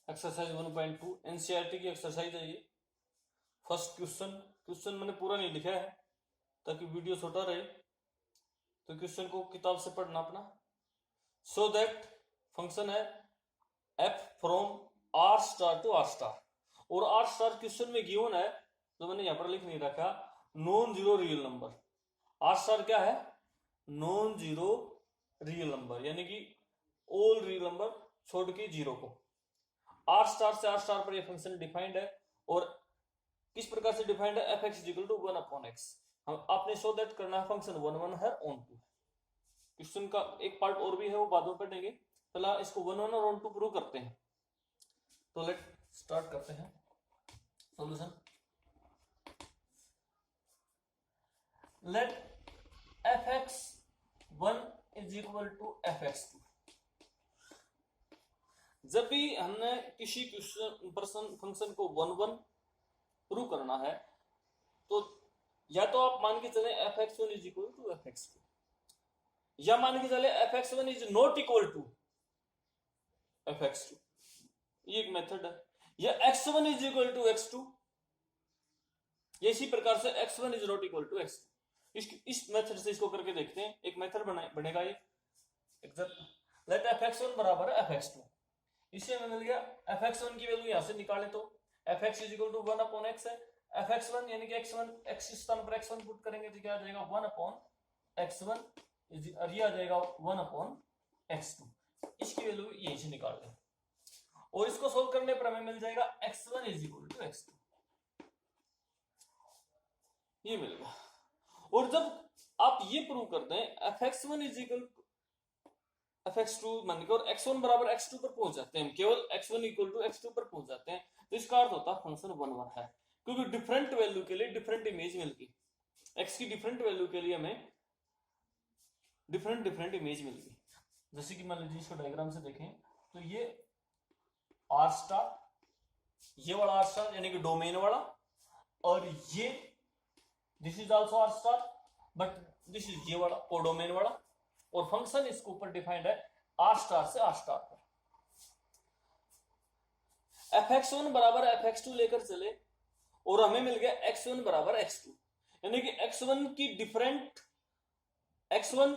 Exercise 1.2 NCERT की exercise है ये। फर्स्ट क्वेश्चन मैंने पूरा नहीं लिखा है ताकि वीडियो छोटा रहे, तो क्वेश्चन को किताब से पढ़ना अपना। सो दैट फंक्शन है f from R star to R star, और आर स्टार क्वेश्चन में गिवन है, तो मैंने यहां पर लिख नहीं रखा, non zero real number. R star क्या है? नॉन जीरो रियल नंबर, यानी कि ऑल रियल नंबर छोड़ के जीरो को। आर स्टार से आर स्टार पर यह फंक्शन डिफाइंड है, और किस प्रकार से डिफाइंड है? F x equal to 1 upon x. हम आपने शो दैट करना है फंक्शन 1 1 है ऑन टू। क्वेश्चन का एक पार्ट और भी है, वो बाद में पढ़ेंगे। पहला इसको 1 1 और ऑन टू प्रूव करते हैं। तो लेट स्टार्ट करते हैं solution. Let f x 1 is equal to f x 2। जब भी हमने किसी क्वेश्चन फंक्शन को 1 1 प्रूव करना है, तो या तो आप मान के चले f x 1 is equal to f x 2, या मान के चले f x 1 is not equal to f x 2, ये एक मेथड है। या x 1 is equal to x 2, इसी प्रकार से x 1 is not equal to x 2। इस मेथड से इसको करके देखते हैं। एक मेथड बनेगा ये। लेट एफ एक्स 1 बराबर है एफ एक्स 2। इससे हमें मिल गया एफ एक्स 1 की वैल्यू यहां से निकाले तो f x is equal to 1 upon x है। एफ एक्स 1 यानी कि एक्स 1, एक्स स्थान पर एक्स 1 पुट करेंगे तो क्या आ जाएगा? 1 अपॉन एक्स 1, और ये आ जाएगा 1 अपॉन एक्स 2। इसकी वैल्यू यहीं से निकाल दें, और इसको सोल्व करने पर हमें मिल जाएगा x 1 is equal to x 2, ये मिल गया। और जब आप ये प्रूव कर दें F x 1 is equal F x 2 मान के, और x1 बराबर x2 पर पहुंच जाते हैं, केवल x1 इक्वल टू x2 पर पहुंच जाते हैं, तो इसका अर्थ होता है फंक्शन 1 1 है, क्योंकि डिफरेंट वैल्यू के लिए डिफरेंट इमेज मिलगी। x की डिफरेंट वैल्यू के लिए हमें डिफरेंट इमेज मिल गई। जैसे कि मान लीजिए इसको डायग्राम से देखें तो ये आर स्टार, ये वाला आर स्टार यानी कि डोमेन वाला, और ये this is also R star, but this is ये वाला कोडोमेन वाला, और फंक्शन इसके ऊपर डिफाइंड है आर स्टार से आर स्टार पर। एफ एक्स 1 बराबर एफ एक्स 2 लेकर चले, और हमें मिल गया एक्स 1 बराबर एक्स 2, यानी कि एक्स 1 की different x 1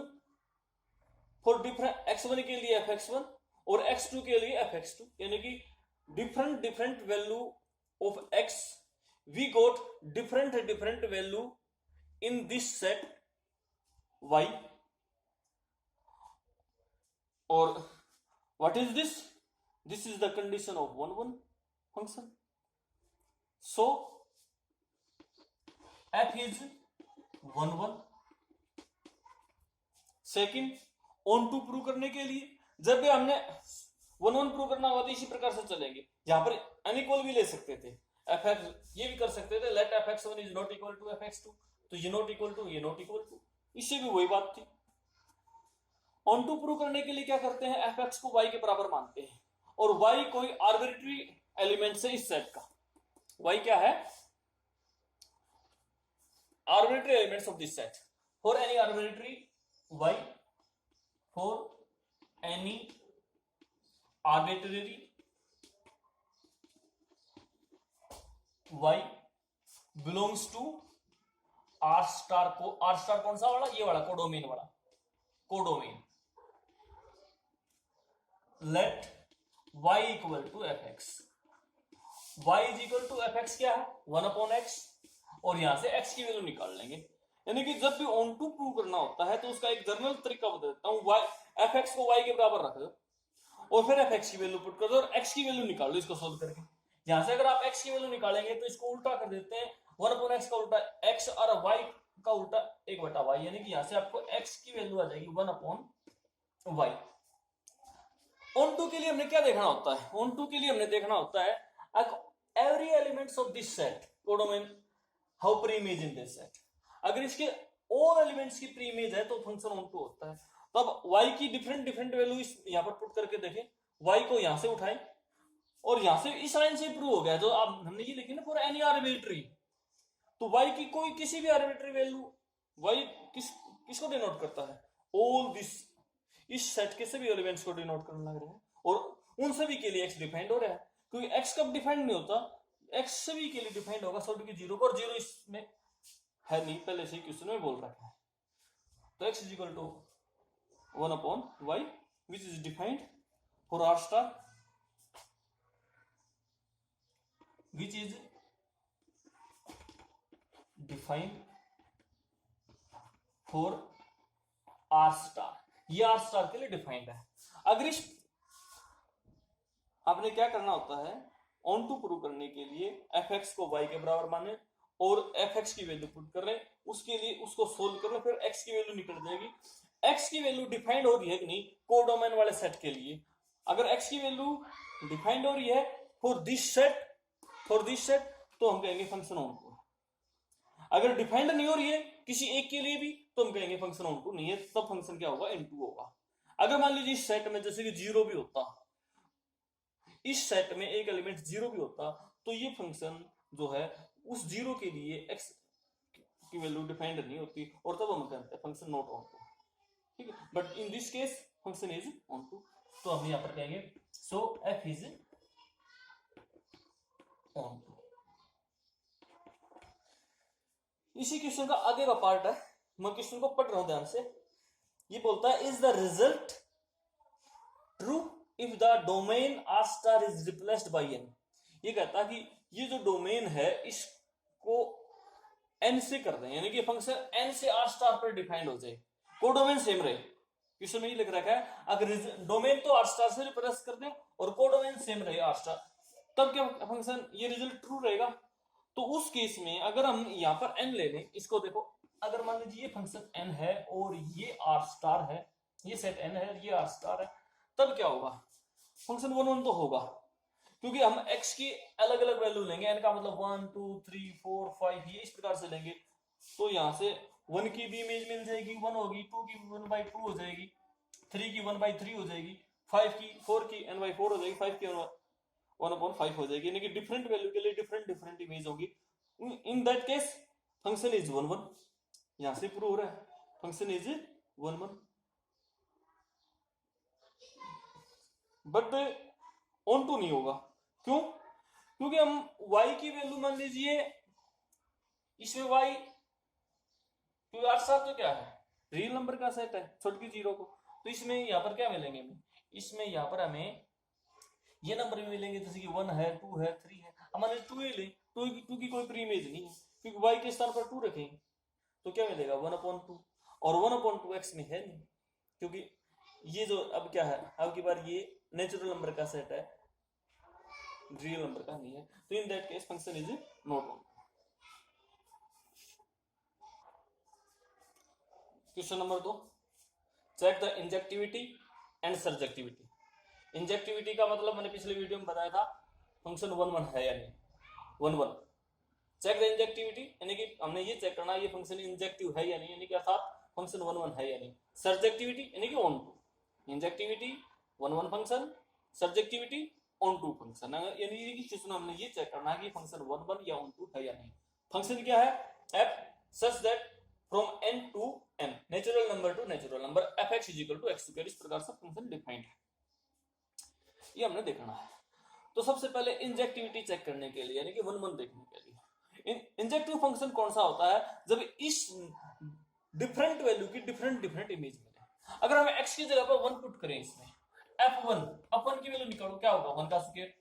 for different x 1 के लिए एफ एक्स 1 और एक्स 2 के लिए एफ एक्स 2, यानी कि different value of x, we got different value in this set y. और what is this? This is the condition of 1 1 function. So f is 1 1। Second, onto prove करने के लिए जब भी हमने 1 1 प्रूव करना होगा तो इसी प्रकार से चलेंगे। यहां पर अनइक्वल भी ले सकते थे, एफ एक्स ये भी कर सकते थे, let f x 1 is not equal to f x 2, तो ये नॉट इक्वल टू, ये नॉट इक्वल टू, इससे भी वही बात थी। ऑन टू प्रूव करने के लिए क्या करते हैं? एफ एक्स को वाई के बराबर मानते हैं, और वाई कोई आर्बिट्री एलिमेंट से इस सेट का, वाई क्या है? Arbitrary elements of this set, for any arbitrary y, for any arbitrary y belongs to R star को, आर स्टार कौन सा वाला? ये वाला कोडोमेन वाला, codomain. Let y equal to f x, y is equal to f x क्या है? 1 upon x, और यहां से x की वैल्यू निकाल लेंगे। यानी कि जब भी ऑन टू प्रूव करना होता है तो उसका एक जनरल तरीका बता देता हूं, एफ एक्स को y के बराबर रख दो, और फिर एफ एक्स की वैल्यू पुट कर दो, और x की वैल्यू निकाल लो इसको सोल्व करके। यहां से अगर आप x की वैल्यू निकालेंगे तो इसको उल्टा कर देते हैं, 1 अपॉन एक्स का उल्टा x, और y का उल्टा 1/y, यानी कि यहां से आपको x की वैल्यू आ जाएगी 1 अपॉन y। ऑन टू के लिए हमने क्या देखना होता है? ऑन टू के लिए हमने देखना होता है every elements of this set codomain how pre image in this set. अगर इसके ऑल एलिमेंट्स की प्री इमेज है तो फंक्शन ऑन टू होता है। तब y की डिफरेंट वैल्यू यहां पर पुट करके देखें, y को यहां से उठाएं, और यहां से इस लाइन से प्रूव हो गया जो आप हमने ये लिखी ना, फॉर एनी आर्बिट्री, तो y की कोई किसी भी आर्बिट्री वैल्यू, y किसको डिनोट करता है? ऑल दिस, इस सेट के सभी एलिमेंट्स को डिनोट करने लग रहे हैं, और उन सभी के लिए x डिफाइंड हो रहा है। क्योंकि x कब डिफाइंड नहीं होता, x सभी के लिए डिफाइंड होगा सॉल्व की जीरो को, और जीरो इसमें है नहीं, पहले से ही क्वेश्चन में बोल रखा है। तो x is equal to 1/y which is defined for r star, which is defined for r star, ये r स्टार के लिए डिफाइंड है। अगर इस आपने क्या करना होता है, ऑन टू प्रूव करने के लिए fx को y के बराबर माने और fx की वैल्यू पुट कर रहे हैं, उसके लिए उसको सोल्व कर रहे हैं, फिर x की वैल्यू निकल जाएगी। x की वैल्यू डिफाइंड हो रही है कि नहीं कोडोमेन वाले सेट के लिए, अगर x की वैल्यू डिफाइंड हो रही है फॉर दिस सेट तो हम कहेंगे फंक्शन ऑन टू। अगर डिफाइंड नहीं हो रही है किसी एक के लिए भी तो हम कहेंगे फंक्शन ऑन टू नहीं है, तब फंक्शन क्या होगा, इन टू होगा। अगर मान लीजिए इस सेट में जैसे कि जीरो भी होता, इस सेट में एक एलिमेंट जीरो भी होता, तो ये फंक्शन जो है उस जीरो के लिए x की वैल्यू डिफाइंड नहीं होती, और तब हम कहते हैं फंक्शन नॉट ऑन टू, ठीक है। But in this case function is onto, तो हम यहां पर कहेंगे so f is onto. इसी क्वेश्चन का आगे का पार्ट है, मैं क्वेश्चन को पढ़ रहा हूं ध्यान से। ये बोलता है is the result true if the domain r star is replaced by n। ये कहता है कि ये जो डोमेन है इसको n से कर दें, यानी कि फंक्शन n से r स्टार पर डिफाइंड हो जाए, कोडोमेन सेम रहे। क्वेश्चन में ये लिख रखा है अगर डोमेन तो r स्टार से रिप्लेस कर दें और कोडोमेन सेम रहे r स्टार, तब क्या फंक्शन ये रिजल्ट ट्रू रहेगा। तो उस केस में अगर हम यहाँ पर n ले लें, इसको देखो, अगर मान लीजिए ये फंक्शन n है और ये r स्टार है, ये सेट n है, ये r स्टार है, तब क्या होगा, फंक्शन 1 1 तो होगा, क्योंकि हम x की अलग अलग वैल्यू लेंगे, n का मतलब 1 2 3 4 5 ये इस प्रकार से लेंगे, तो यहाँ से 1 की भी इमेज मिल जाएगी 1 होगी, 2 की 1/2 हो जाएगी, 3 की 1/3 हो जाएगी, 4 की n/4 हो जाएगी, 5 की 1/5 हो जाएगी, यानी कि डिफरेंट वैल्यू के लिए डिफरेंट इमेज होगी। In that case function is 1 1, यहां से प्रूव हो रहा है function is 1 1। But onto नहीं होगा, क्यों, क्योंकि हम y की वैल्यू मान लीजिए इसमें y, क्योंकि r स्टार तो क्या है रियल नंबर का सेट है छोटी की जीरो को, तो इसमें यहाँ पर क्या मिलेंगे हमें, इसमें यहाँ पर हमें ये नंबर भी मिलेंगे, जैसे कि 1 है 2 है 3 है, हमारे 2 ही ले, 2 की कोई प्री इमेज नहीं है, क्योंकि y के स्थान पर 2 रखेंगे तो क्या मिलेगा 1/2, और 1/2 x में है नहीं, क्योंकि ये जो अब क्या है, अब की बार ये नेचुरल नंबर का सेट है, रियल नंबर का नहीं है, तो in that case function is not on. Question number 2, check the injectivity and surjectivity. Injectivity का मतलब मैंने पिछले वीडियो में बताया था फंक्शन 1 1 है या नहीं, 1 1। चेक द इंजेक्टिविटी यानी कि हमने ये चेक करना ये फंक्शन इंजेक्टिव है या नहीं, यानी कि अर्थात फंक्शन 1 1 है या नहीं। सर्जेक्टिविटी यानी कि onto, injectivity 1 1 function, surjectivity onto function, यानी कि क्वेश्चन हमने ये चेक करना है कि फंक्शन 1 1 या ऑन टू है या नहीं। फंक्शन क्या है, f such that from n to n natural number two natural number fx is equal to x², इस प्रकार से फंक्शन डिफाइंड है, ये हमने देखना है। तो सबसे पहले इंजेक्टिविटी चेक करने के लिए यानी कि 1 1 देखने के लिए, इंजेक्टिव फंक्शन कौन सा होता है, जब इस डिफरेंट वैल्यू की डिफरेंट इमेज मिले। अगर हम x की जगह पर 1 पुट करें इसमें, f1 की वैल्यू निकालो, क्या होगा 1 का स्क्वायर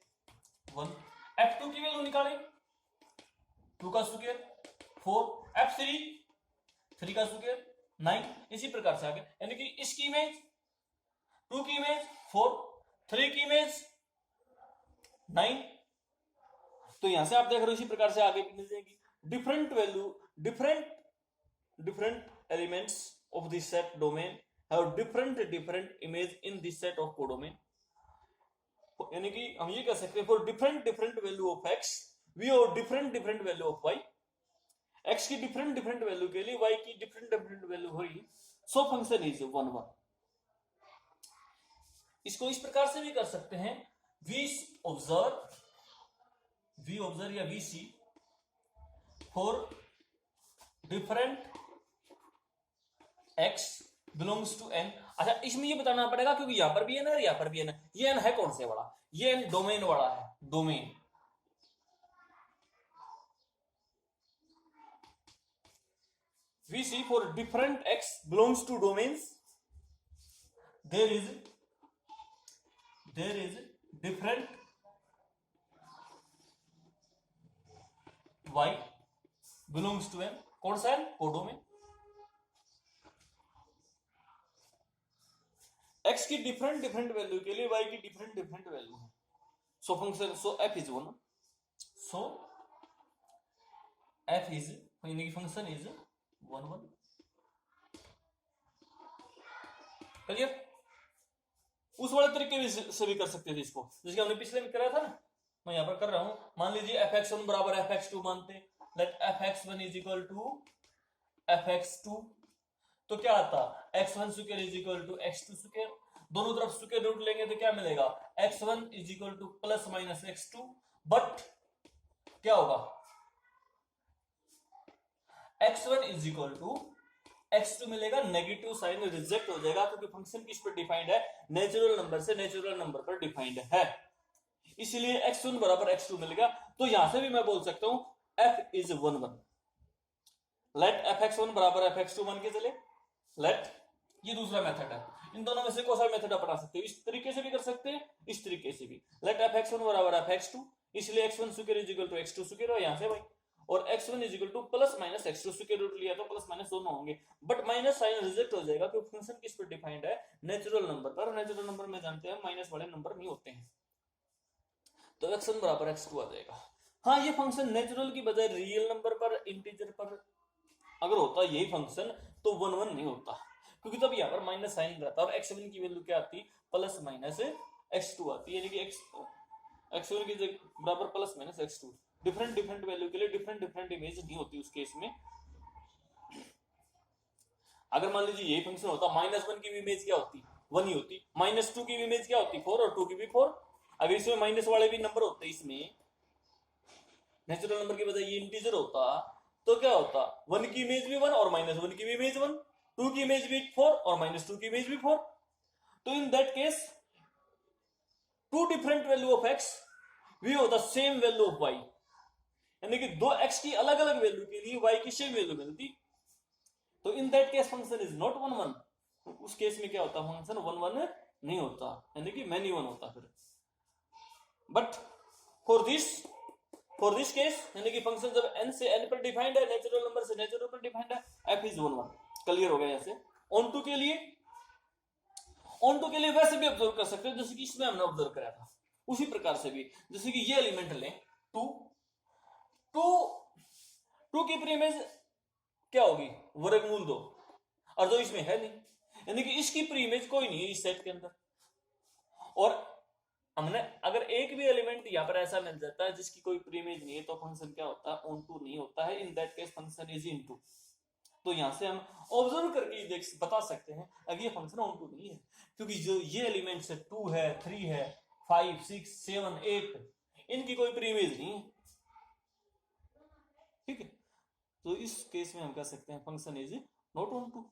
1, f2 की वैल्यू निकालें 2 का स्क्वायर 4, f3 का स्क्वायर 9, इसी प्रकार से आगे, यानी कि इसकी इमेज 2 की इमेज 4, 3 की इमेज 9, तो यहां से आप देख रहे हो इसी प्रकार से आगे भी मिल जाएगी। Different value different elements of this set domain have different image in this set of codomain, यानी कि हम ये कह सकते हैं for different value of x we have different value of y, x की डिफरेंट वैल्यू के लिए y की डिफरेंट वैल्यू होगी, सो फंक्शन इज 1 1। इसको इस प्रकार से भी कर सकते हैं, वी ऑब्जर्व या we see for different x belongs to N. अच्छा, इसमें ये बताना पड़ेगा क्योंकि यहां पर भी एन है और यहां पर भी एन है। ये एन है कौन से वाला? ये एन डोमेन वाला है, domain. we see for different x belongs to domains, there is different y belongs to n। कौन सा है? कोडोमेन। x की डिफरेंट डिफरेंट वैल्यू के लिए y की डिफरेंट डिफरेंट वैल्यू है। So function, so f is one, so f is, यानी कि function is one one. Clear? उस वाले तरीके से भी कर सकते थे इसको, जिसके हमने पिछले में कराया था ना, मैं यहां पर कर रहा हूं। मान लीजिए fx1 बराबर fx2 मानते, late fx1 is equal to fx2, तो क्या आता? x1 square is equal to x2 square. दोनों तरफ स्क्वायर रूट लेंगे तो क्या मिलेगा? x1 is equal to plus minus x2, but क्या होगा? x1 is equal to x2 मिलेगा, नेगेटिव साइन रिजेक्ट हो जाएगा क्योंकि फंक्शन किस पर डिफाइंड है? नेचुरल नंबर से नेचुरल नंबर पर डिफाइंड है, इसलिए x1 बराबर x2 मिलेगा। तो यहां से भी मैं बोल सकता हूं f is one one. Let fx1 बराबर fx2 मान के चले। लेट, ये दूसरा मेथड है। इन दोनों में से कौन सा मेथड अपना सकते हो? इस तरीके से भी कर सकते हैं, इस तरीके से भी। लेट fx1 बराबर fx2, इसलिए x1 square is equal to x2 square, और यहां से भाई, और x1 is equal to plus minus x2 square root लिया तो प्लस माइनस दोनों होंगे, बट माइनस साइन रिजेक्ट हो जाएगा क्योंकि फंक्शन किस पर डिफाइंड है? नेचुरल नंबर पर। नेचुरल नंबर में जानते हैं माइनस वाले नंबर नहीं होते हैं, तो x1 बराबर x2 आ जाएगा। हाँ, ये फंक्शन नेचुरल की बजाय रियल नंबर पर, इंटीजर पर अगर होता यही फंक्शन, तो वन वन नहीं होता, क्योंकि तब यहाँ पर माइनस साइन रहता और x1 की वैल्यू क्या आती? प्लस माइनस x2 आती, यानी कि x1 की बराबर plus minus x2। Different different value के लिए डिफरेंट डिफरेंट इमेज नहीं होती उस केस में। अगर मान लीजिए यही फंक्शन होता, -1 की भी इमेज क्या होती? 1 ही होती। -2 की भी इमेज क्या होती? 4, और 2 की भी 4। अगर इसमें माइनस वाले भी नंबर होते, इसमें नेचुरल नंबर की बजाय ये इंटीजर होता, तो क्या होता? 1 की इमेज भी 1 और -1 की भी इमेज 1, 2 की इमेज भी 4 और -2 की इमेज भी 4। तो in that case two different value of x we हो the same value of y, यानी कि दो x की अलग अलग वैल्यू के लिए y की सेम वैल्यू मिलती। तो in that case function is not one one. उस केस में क्या होता? फंक्शन वन वन नहीं होता, यानी कि मैनी वन होता फिर। बट फॉर दिस केस, यानी कि फंक्शन जब n से n पर डिफाइंड है, नेचुरल नंबर से नेचुरल पर डिफाइंड है, f is one one. Clear हो गया? ऐसे ऑन टू के लिए, वैसे भी ऑब्जर्व कर सकते हो जैसे कि इसमें हमने ऑब्जर्व कराया था, उसी प्रकार से भी। जैसे कि ये एलिमेंट लें, टू टू की प्रीमेज क्या होगी? वर्गमूल 2, और जो इसमें है नहीं, यानी कि इसकी प्रीमेज कोई नहीं है इस सेट के अंदर। और हमने अगर एक भी एलिमेंट यहां पर ऐसा मिल जाता है जिसकी कोई प्रीमेज नहीं है, तो फंक्शन क्या होता है? ऑन टू नहीं होता है। In that case function is into. तो यहां से हम ऑब्जर्व करके देख बता सकते हैं अगर ये फंक्शन ऑन टू नहीं है, क्योंकि जो ये एलिमेंट्स है 2 है, 3 है, 5, 6, 7, 8, इनकी कोई प्रीमेज नहीं है। ठीक है, तो इस केस में हम कह सकते हैं function is not onto.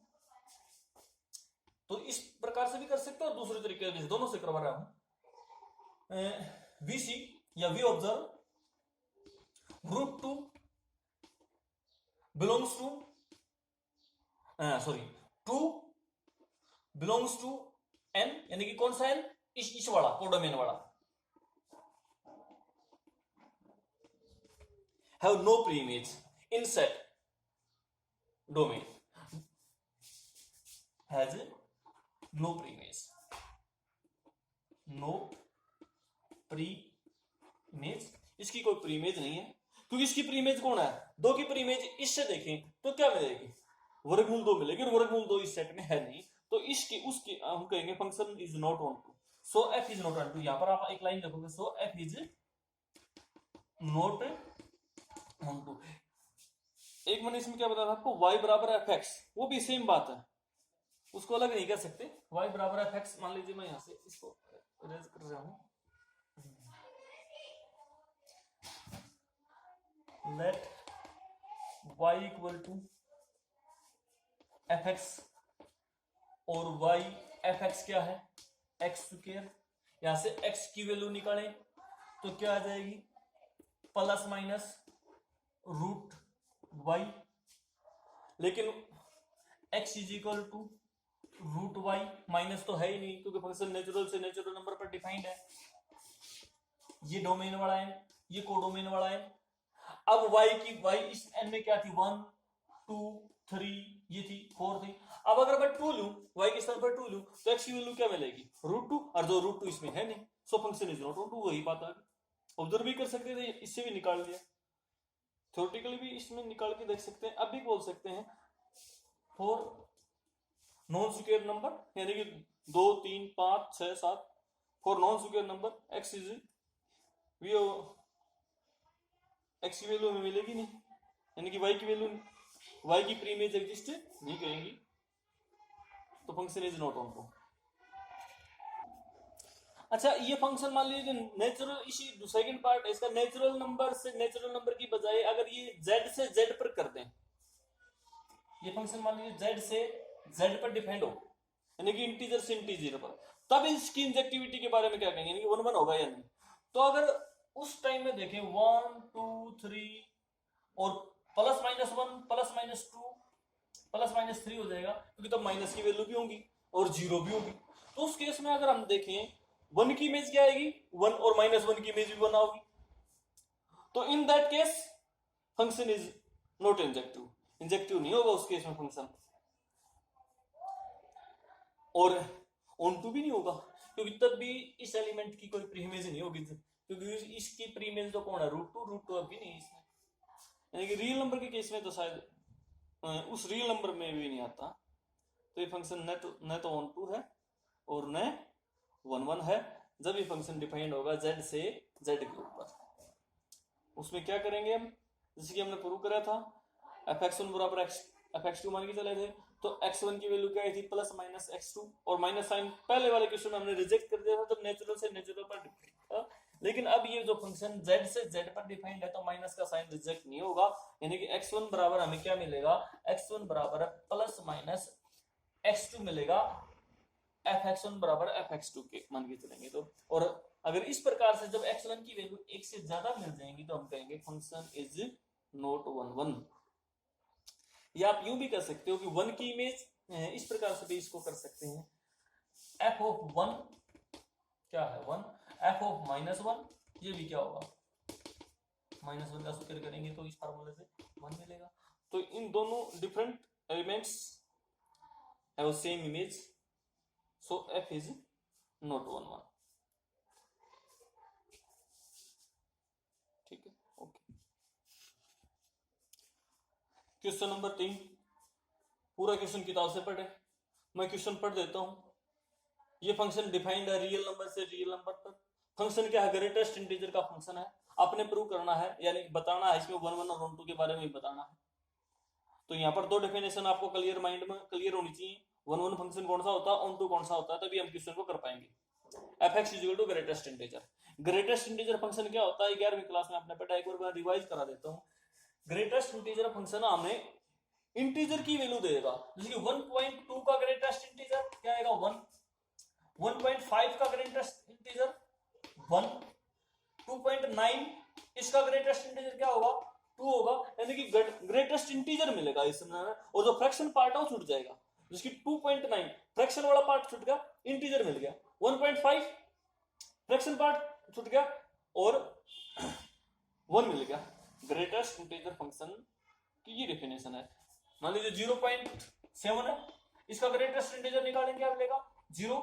तो इस प्रकार से भी कर सकते हो और दूसरे तरीके से, दोनों से करवा रहा हूं। वी सी या we observe root two belongs to, sorry, two belongs to N, यानी कि कौन सा एन? इस वाला, कोडोमेन वाला, have no preimage in set domain, has no preimage, no preimage, इसकी कोई प्रीमेज नहीं है, क्योंकि इसकी प्रीमेज कौन है? 2 की प्रीमेज इससे देखें तो क्या मिलेगी? वर्गमूल 2 मिलेगी, और वर्गमूल 2 इस सेट में है नहीं, तो इसकी उसकी हम कहेंगे function is not onto. So f is not onto. यहां पर आप एक लाइन देखोगे, so f is not onto. एक मैंने इसमें क्या बताया था आपको? y बराबर fx, वो भी सेम बात है, उसको अलग नहीं कर सकते। y बराबर fx, मान लीजिए मैं यहां से इसको इरेज कर रहा हूं, let y equal to fx और y एफ एक्स क्या है, एक्स स्क्वायर। यहां से x की वैल्यू निकालें तो क्या आ जाएगी, प्लस माइनस रूट y, लेकिन x is equal to root y, minus तो है ही नहीं क्योंकि फंक्शन नेचुरल से नेचुरल नंबर पर डिफाइंड है। ये डोमेन वाला है, ये कोडोमेन वाला है। अब y इस n में क्या थी, 1 2 3, ये थी 4 थी। अब अगर मैं 2 लूं, y के स्थान पर 2 लूं तो x की वैल्यू क्या मिलेगी, √2, और जो √2 इसमें है नहीं, so function is not onto, वही बात आ गई। ऑब्जर्व भी कर सकते थे, इससे भी निकाल लिया, थ्योरेटिकली भी इसमें निकाल के देख सकते हैं। अब भी बोल सकते हैं फॉर नॉन स्क्वायर नंबर, यानी कि 2 3 5 6 7, for non square number x is we, x की वैल्यू हमें मिलेगी नहीं, यानी कि y की वैल्यू, y की प्रीइमेज एग्जिस्ट नहीं करेंगी, तो function is not onto. अच्छा, ये फंक्शन मान लीजिए नेचुरल, इसी सेकंड पार्ट इसका, नेचुरल नंबर से नेचुरल नंबर की बजाय अगर ये z से z पर कर दें, ये फंक्शन मान लीजिए z से z पर डिपेंड हो, यानी कि इंटीजर से इंटीजर पर, तब इसकी इंजेक्टिविटी के बारे में क्या कहेंगे, यानी कि 1 1 होगा या नहीं। तो अगर उस टाइम में देखें 1 2 3 और plus minus 1 plus minus 2 plus minus 3 हो जाएगा, क्योंकि तब माइनस की वैल्यू भी होगी और जीरो भी होगी। तो उस केस में अगर हम देखें 1 की इमेज क्या आएगी, 1, और माइनस 1 की इमेज भी 1 होगी। तो in that case function is not injective, injective नहीं होगा उस केस में फंक्शन, और ऑन टू भी नहीं होगा, क्योंकि तब भी इस एलिमेंट की कोई प्रीइमेज नहीं होगी, क्योंकि इसकी प्रीइमेज तो कौन है, √2 अभी नहीं इसमें, यानी कि रियल नंबर के केस में तो शायद उस रियल नंबर में भी नहीं आता। तो ये फंक्शन न तो ऑन टू है और न 1 1 है। जब ये फंक्शन डिफाइंड होगा z से z के ऊपर, उसमें क्या करेंगे हम, जैसे कि हमने प्रूव करा था, fx1 बराबर fx2 मान के चले थे, तो x1 की वैल्यू क्या आई थी, प्लस माइनस x2, और माइनस साइन पहले वाले क्वेश्चन में हमने रिजेक्ट कर दिया था जब नेचुरल से नेचुरल पर डिफाइंड था। लेकिन अब ये जो फंक्शन z से z पर डिफाइंड है तो माइनस का साइन रिजेक्ट नहीं होगा, यानी कि x1 बराबर हमें क्या मिलेगा, x1 बराबर प्लस माइनस x2 मिलेगा, fx1 बराबर fx2 के मान के चलेंगे तो। और अगर इस प्रकार से जब x1 की वैल्यू 1 से ज्यादा मिल जाएंगी तो हम कहेंगे फंक्शन इज नॉट 1 1। या आप यूं भी कर सकते हो कि 1 की इमेज, इस प्रकार से भी इसको कर सकते हैं, f ऑफ 1 क्या है 1, f ऑफ -1, ये भी क्या होगा, -1 का स्क्वायर करेंगे तो इस फार्मूले से 1 मिलेगा। तो इन दोनों different elements have same image, so f is not 1 1। ठीक है, ओके। क्वेश्चन नंबर 3, पूरा क्वेश्चन किताब से पढ़े, मैं क्वेश्चन पढ़ देता हूं। ये फंक्शन डिफाइंड है रियल नंबर से रियल नंबर पर। फंक्शन क्या है, ग्रेटेस्ट इंटीजर का फंक्शन है, आपने प्रूव करना है, यानी बताना है इसमें 1 1 और 1 2 के बारे में बताना है। तो यहाँ पर दो डेफिनेशन आपको क्लियर माइंड में क्लियर होनी चाहिए, 1 1 फंक्शन कौन सा होता है, ऑन टू कौन सा होता है, तभी हम क्वेश्चन को कर पाएंगे। F x equal to greatest integer. Greatest integer function क्या होता है, 11वीं क्लास में आपने पढ़ा, एक बार मैं रिवाइज करा देता हूँ। ग्रेटेस्ट इंटीजर फंक्शन हमें इंटीजर की वैल्यू देगा, जैसे कि 1.2 का ग्रेटेस्ट इंटीजर क्या आएगा 1, 1.5 का ग्रेटेस्ट इंटीजर 1, 2.9 इसका ग्रेटेस्ट इंटीजर क्या होगा 2 होगा, यानी कि ग्रेटेस्ट इंटीजर मिलेगा इसमें, और जो फ्रैक्शन पार्ट है वो छूट जाएगा, जिसकी 2.9 फ्रैक्शन वाला पार्ट छूट गया, इंटीजर मिल गया, 1.5 फ्रैक्शन पार्ट छूट गया और 1 मिल गया। ग्रेटेस्ट इंटीजर फंक्शन की ये डेफिनेशन है। मान लीजिए 0.7 है, इसका ग्रेटेस्ट इंटीजर निकालेंगे, क्या मिलेगा 0,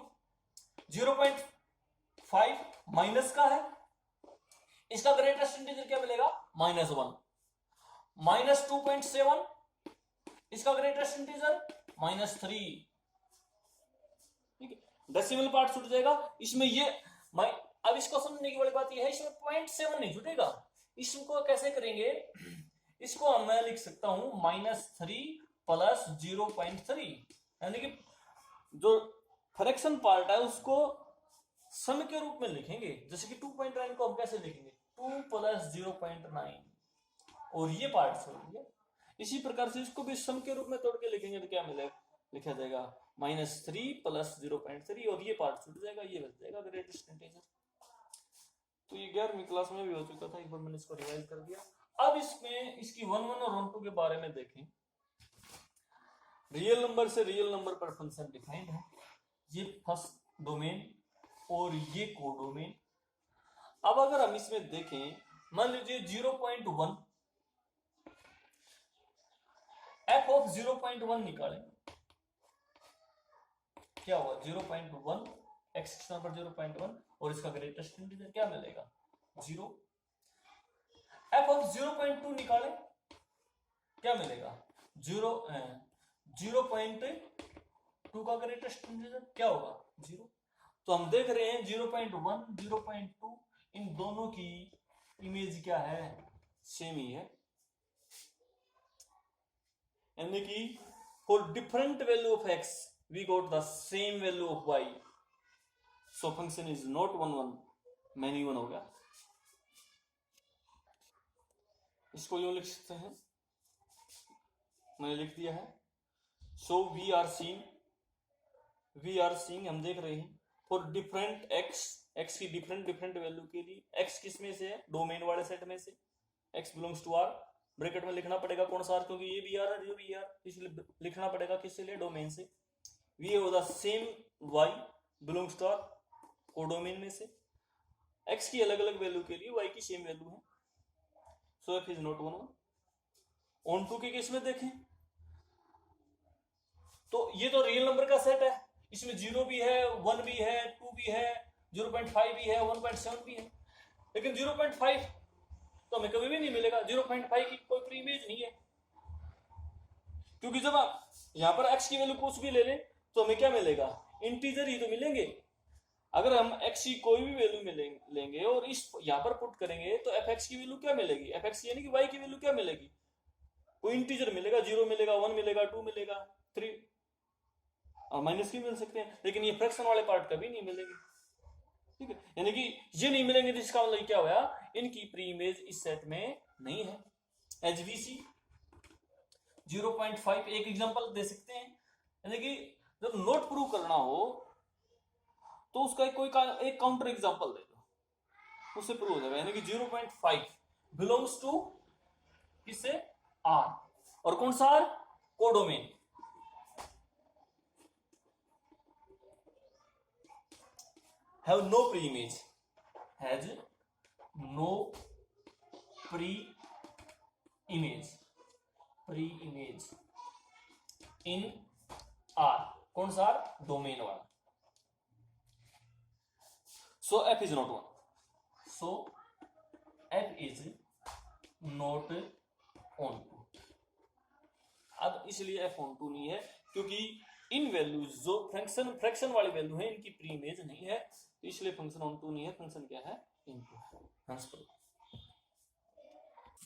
0.5 माइनस का है, इसका ग्रेटेस्ट इंटीजर क्या मिलेगा -1, -2.7 इसका ग्रेटेस्ट इंटीजर -3। ठीक है, डेसिमल पार्ट छूट जाएगा इसमें। ये अब इसको समझने की बड़ी बात यह है, इसमें 0.7 नहीं छूटेगा। इसको कैसे करेंगे, इसको मैं लिख सकता हूं -3 प्लस 0.3, यानी कि जो फ्रैक्शन पार्ट है उसको सम के रूप में लिखेंगे, जैसे कि 2.9 को हम कैसे लिखेंगे 2 प्लस 0.9, और ये पार्ट छोड़ दिया। इसी प्रकार से इसको भी सम के रूप में तोड़ के लिखेंगे तो क्या मिलेगा, लिखा जाएगा -3 प्लस 0.3 और ये पार्ट छूट जाएगा, ये बच जाएगा ग्रेटेस्ट इंटीजर। तो ये 11वीं क्लास में भी हो चुका था, एक बार मैंने इसको रिवाइज कर दिया। अब इसमें इसकी 1 1 और 1 2 के बारे में देखें। रियल नंबर से रियल नंबर पर फंक्शन डिफाइंड है, ये फर्स्ट डोमेन और ये कोडोमेन। अब अगर हम इसमें देखें, मान लीजिए 0.1 f ऑफ 0.1 निकालें, क्या हुआ 0.1 x स्थान पर 0.1 और इसका ग्रेटेस्ट इंटीजर क्या मिलेगा 0। f ऑफ 0.2 निकालें, क्या मिलेगा 0.2 का ग्रेटेस्ट इंटीजर क्या होगा 0। तो हम देख रहे हैं 0.1 0.2 इन दोनों की इमेज क्या है, सेम ही है, यानी कि for different value of x we got the same value of y, so function is not 1 1 many 1 हो गया। इसको यूं लिख सकते हैं, मैंने लिख दिया है। सो वी आर सीइंग हम देख रहे हैं फॉर डिफरेंट x की डिफरेंट वैल्यू के लिए, x किस में से है डोमेन वाले सेट में से, x belongs to R, bracket में लिखना पड़ेगा कौन सा R, क्योंकि ये भी R है जो भी R, इसलिए लिखना पड़ेगा किससे लिए डोमेन से। We have the same y belongs to R codomain में से, x की अलग अलग वैल्यू के लिए y की सेम वैल्यू है, so f is not 1 1। Onto के केस में देखें तो ये तो रियल नंबर का सेट है, इसमें 0 भी है 1 भी है 2 भी है 0.5 भी है 1.7 भी है, लेकिन 0.5 तो हमें कभी भी नहीं मिलेगा, 0.5 की कोई प्री इमेज नहीं है, क्योंकि जब आप यहां पर x की वैल्यू कुछ भी ले लें तो हमें क्या मिलेगा इंटीजर ही तो मिलेंगे। अगर हम x की कोई भी वैल्यू लेंगे और इस यहां पर पुट करेंगे तो fx की वैल्यू क्या मिलेगी, fx यानी कि y की वैल्यू क्या मिलेगी, कोई इंटीजर मिलेगा, 0 मिलेगा 1 मिलेगा 2 मिलेगा 3 और माइनस की मिल सकते हैं, लेकिन ये फ्रैक्शन वाले पार्ट कभी नहीं मिलेंगे, ठीक है, यानी कि ये नहीं मिलेंगे तो इसका मतलब क्या हुआ, इनकी प्री इमेज इस सेट में नहीं है। एच वी सी 0.5 एक एग्जांपल दे सकते हैं, यानी कि जब नोट प्रूव करना हो तो उसका एक काउंटर एग्जांपल दे दो, उससे प्रूव हो जाएगा, यानी कि 0.5 बिलोंग्स टू किससे R, और कौन सा R codomain. Have no pre-image, has no pre-image in R, कौन सा R डोमेन वाला, so f is not 1, so f is not on 2। अब इसलिए f on 2 नहीं है क्योंकि इन वैल्यूज जो फ्रैक्शन वाली वैल्यू है इनकी प्री इमेज नहीं है, तो इसलिए फंक्शन ऑन टू नहीं है, फंक्शन क्या है इन टू है।